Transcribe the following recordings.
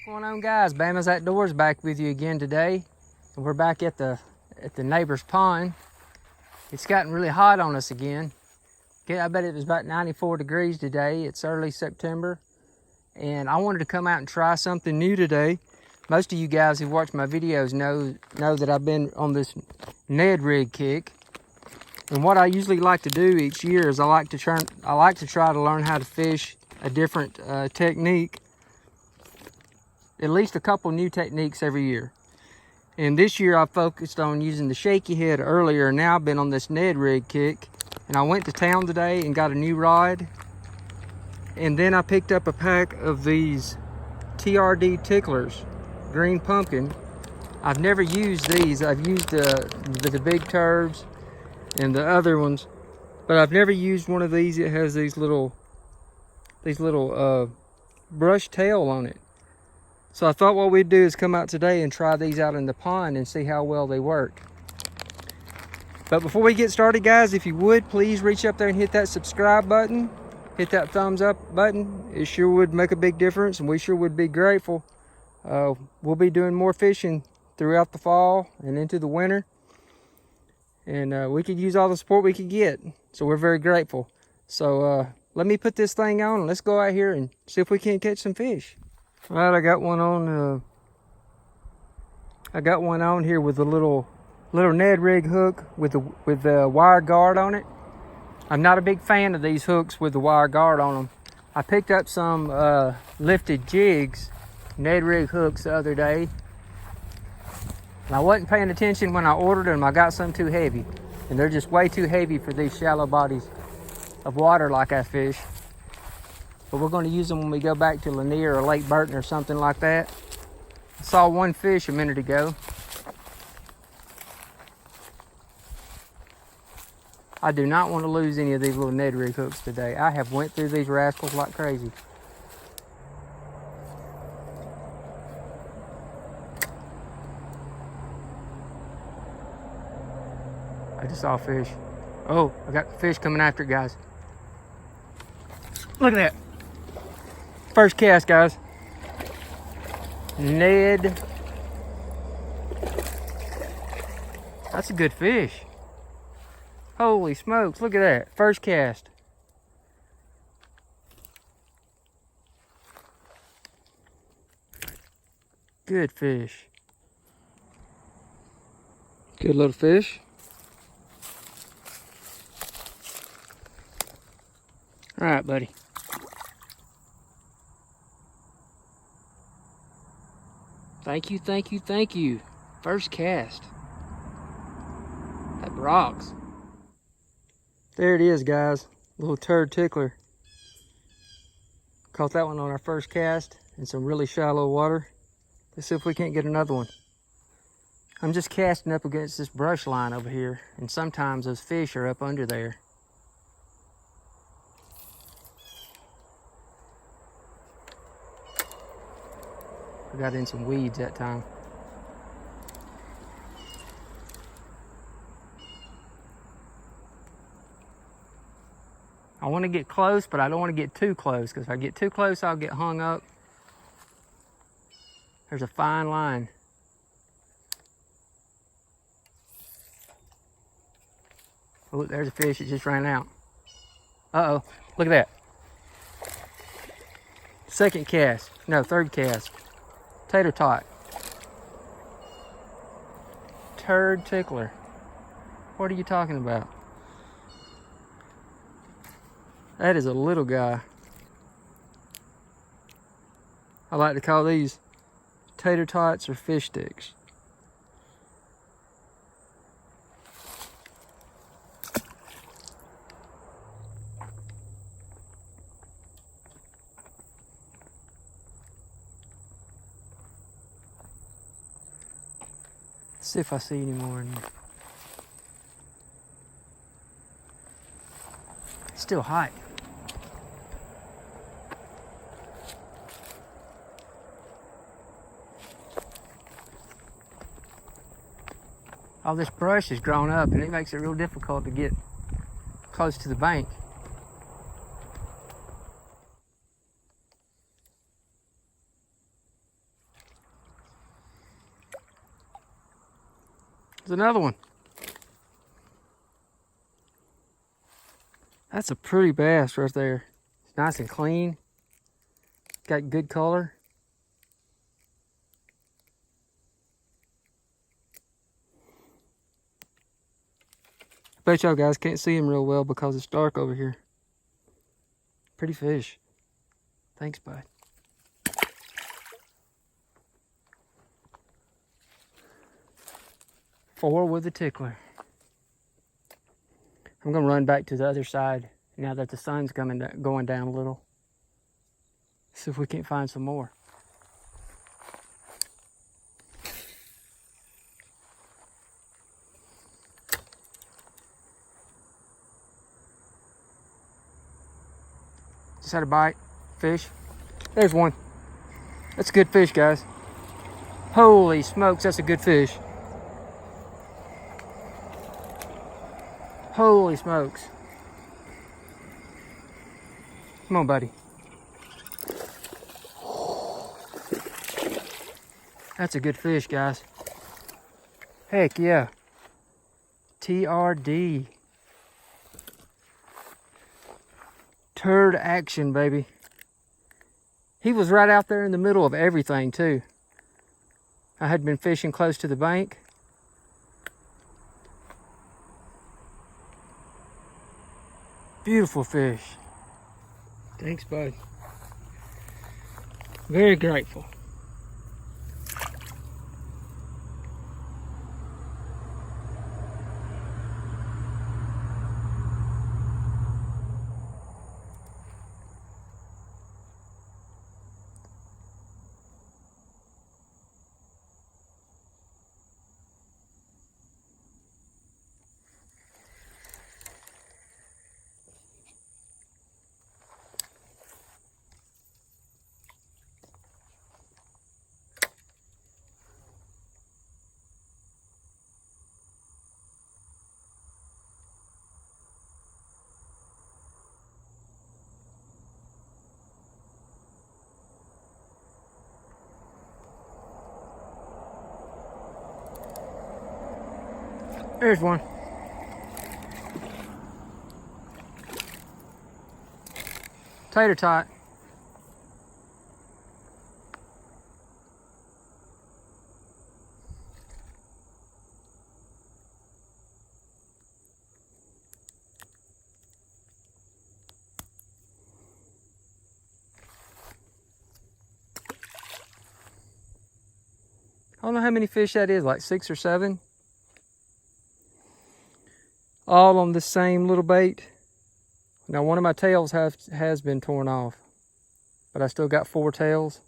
What's going on, guys? Bama'S Outdoors back with you again today. And we're back at the neighbor's pond. It's gotten really hot on us again. I bet it was about 94 degrees today. It's early September. And I wanted to come out and try something new today. Most of you guys who watch my videos know that I've been on this Ned rig kick. And what I usually like to do each year is I like to try to learn how to fish a different technique. At least a couple new techniques every year. And this year I focused on using the shaky head earlier, and now I've been on this Ned rig kick. And I went to town today and got a new rod. And then I picked up a pack of these TRD TicklerZ, green pumpkin. I've never used these. I've used the big turbs and the other ones, but I've never used one of these. It has these little brush tail on it. So I thought what we'd do is come out today and try these out in the pond and see how well they work. But before we get started, guys, if you would, please reach up there and hit that subscribe button. Hit that thumbs up button. It sure would make a big difference, and we sure would be grateful. We'll be doing more fishing throughout the fall and into the winter. And we could use all the support we could get. So we're very grateful. So let me put this thing on and let's go out here and see if we can catch some fish. All right, I got one on. I got one on here with a little Ned rig hook with the wire guard on it. I'm not a big fan of these hooks with the wire guard on them. I picked up some lifted jigs, Ned rig hooks the other day. And I wasn't paying attention when I ordered them. I got some too heavy, and they're just way too heavy for these shallow bodies of water like I fish. But we're going to use them when we go back to Lanier or Lake Burton or something like that. I saw one fish a minute ago. I do not want to lose any of these little Ned rig hooks today. I have went through these rascals like crazy. I just saw a fish. Oh, I got the fish coming after it, guys. Look at that. First cast, guys. Ned. That's a good fish. Holy smokes, look at that. First cast. Good fish. Good little fish. All right, buddy. Thank you, thank you, thank you. First cast. That rocks. There it is, guys. Little turd tickler. Caught that one on our first cast in some really shallow water. Let's see if we can't get another one. I'm just casting up against this brush line over here, and sometimes those fish are up under there. I got in some weeds that time. I want to get close, but I don't want to get too close, because if I get too close, I'll get hung up. There's a fine line. Oh, there's a fish that just ran out. Uh-oh, look at that. Second cast, no, third cast. Tater tot. Turd tickler. What are you talking about? That is a little guy. I like to call these tater tots or fish sticks. Let's see if I see any more in there. It's still hot. All this brush has grown up, and it makes it real difficult to get close to the bank. There's another one. That's a pretty bass right there. It's nice and clean. Got good color. I bet y'all guys can't see him real well because it's dark over here. Pretty fish. Thanks, bud. Four with a tickler. I'm gonna run back to the other side now that the sun's going down a little. See if we can't find some more. Just had a bite. Fish. There's one. That's a good fish, guys. Holy smokes, that's a good fish. Holy smokes. Come on, buddy. That's a good fish, guys. Heck yeah. TRD. Turd action, baby. He was right out there in the middle of everything, too. I had been fishing close to the bank. Beautiful fish. Thanks, bud. Very grateful. There's one. Tater tot. I don't know how many fish that is, like 6 or 7. All on the same little bait. Now one of my tails has been torn off, but I still got 4 tails,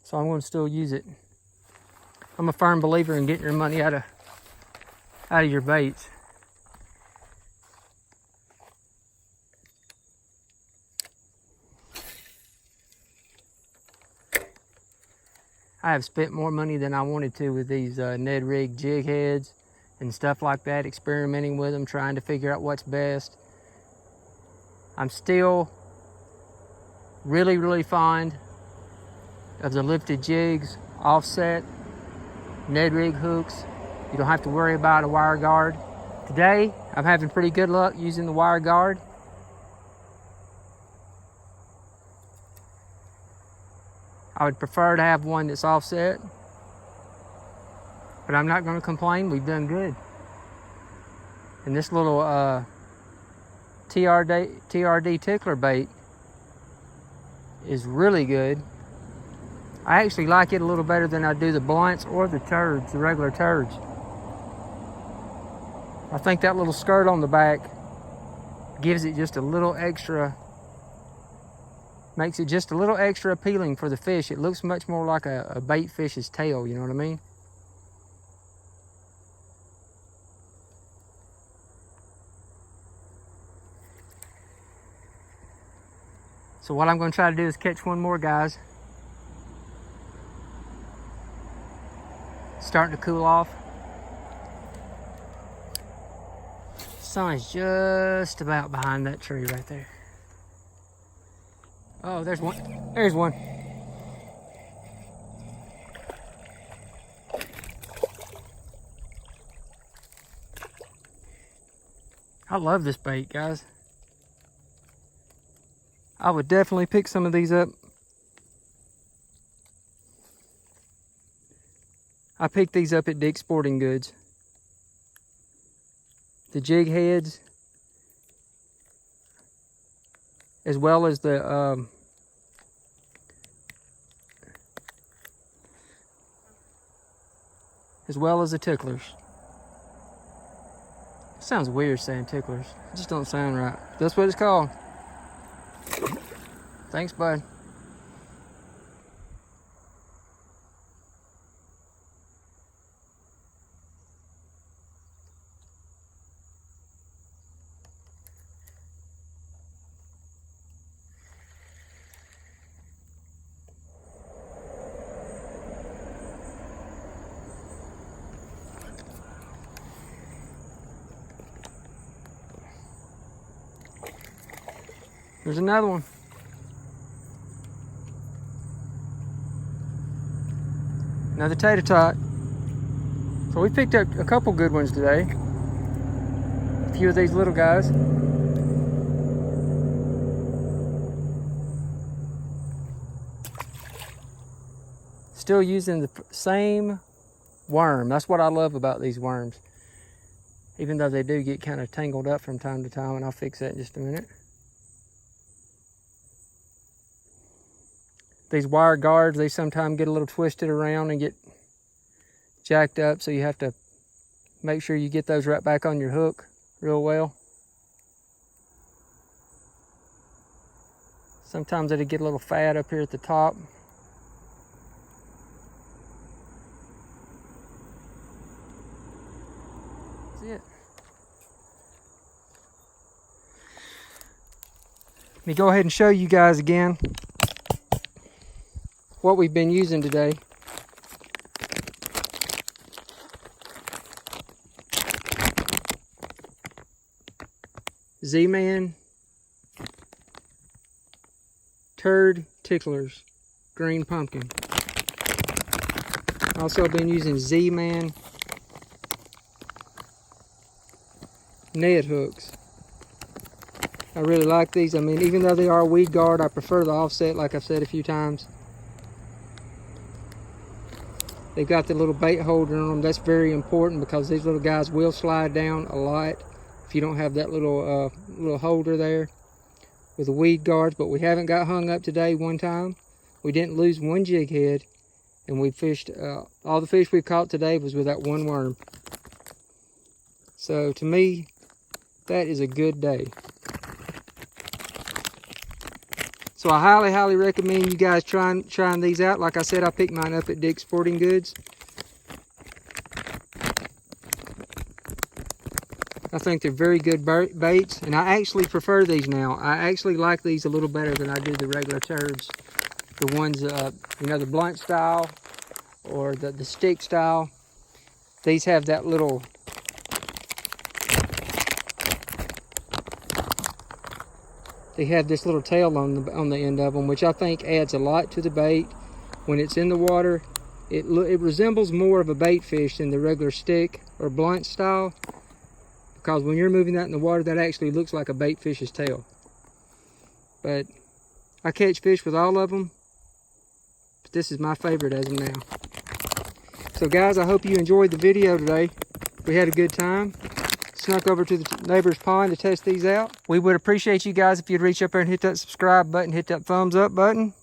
so I'm going to still use it. I'm a firm believer in getting your money out of your baits. I have spent more money than I wanted to with these Ned Rig jig heads and stuff like that, experimenting with them, trying to figure out what's best. I'm still really, really fond of the lifted jigs, offset, Ned Rig hooks. You don't have to worry about a wire guard. Today, I'm having pretty good luck using the wire guard. I would prefer to have one that's offset, but I'm not going to complain. We've done good. And this little TRD tickler bait is really good. I actually like it a little better than I do the blunts or the turds, the regular turds. I think that little skirt on the back gives it just a little extra, makes it just a little extra appealing for the fish. It looks much more like a bait fish's tail, you know what I mean? So what I'm going to try to do is catch one more, guys. Starting to cool off. Sun is just about behind that tree right there. Oh, there's one. There's one. I love this bait, guys. I would definitely pick some of these up. I picked these up at Dick's Sporting Goods. The jig heads, as well as the ticklers. Sounds weird saying ticklers. It just don't sound right. That's what it's called. Thanks, bud. There's another one. Another tater tot. So we picked up a couple good ones today. A few of these little guys. Still using the same worm. That's what I love about these worms. Even though they do get kind of tangled up from time to time, and I'll fix that in just a minute. These wire guards, they sometimes get a little twisted around and get jacked up, so you have to make sure you get those right back on your hook real well. Sometimes it'll get a little fat up here at the top. That's it. Let me go ahead and show you guys again what we've been using today. Z-Man TRD TicklerZ green pumpkin. Also been using Z-Man Ned hooks. I really like these. I mean, even though they are weed guard, I prefer the offset, like I've said a few times. They've got the little bait holder on them. That's very important because these little guys will slide down a lot if you don't have that little little holder there with the weed guards. But we haven't got hung up today one time. We didn't lose one jig head, and we fished, all the fish we caught today was with that one worm. So to me, that is a good day. So I highly recommend you guys trying these out. Like I said, I picked mine up at Dick's Sporting Goods. I think they're very good baits, and I actually prefer these now. I actually like these a little better than I do the regular turds. The ones, you know, the blunt style or the stick style. These have that little they have this little tail on the end of them, which I think adds a lot to the bait. When it's in the water, it resembles more of a bait fish than the regular stick or blunt style, because when you're moving that in the water, that actually looks like a bait fish's tail. But I catch fish with all of them, but this is my favorite as of now. So guys, I hope you enjoyed the video today. We had a good time. Snuck over to the neighbor's pond to test these out. We would appreciate you guys if you'd reach up there and hit that subscribe button, hit that thumbs up button.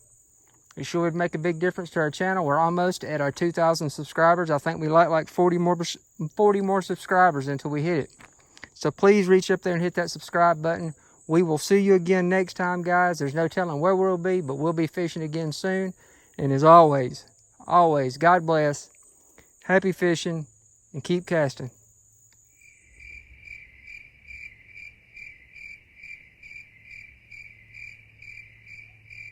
It sure would make a big difference to our channel. We're almost at our 2,000 subscribers. I think we like 40 more subscribers until we hit it. So please reach up there and hit that subscribe button. We will see you again next time, guys. There's no telling where we'll be, but we'll be fishing again soon. And as always, God bless, happy fishing, and keep casting.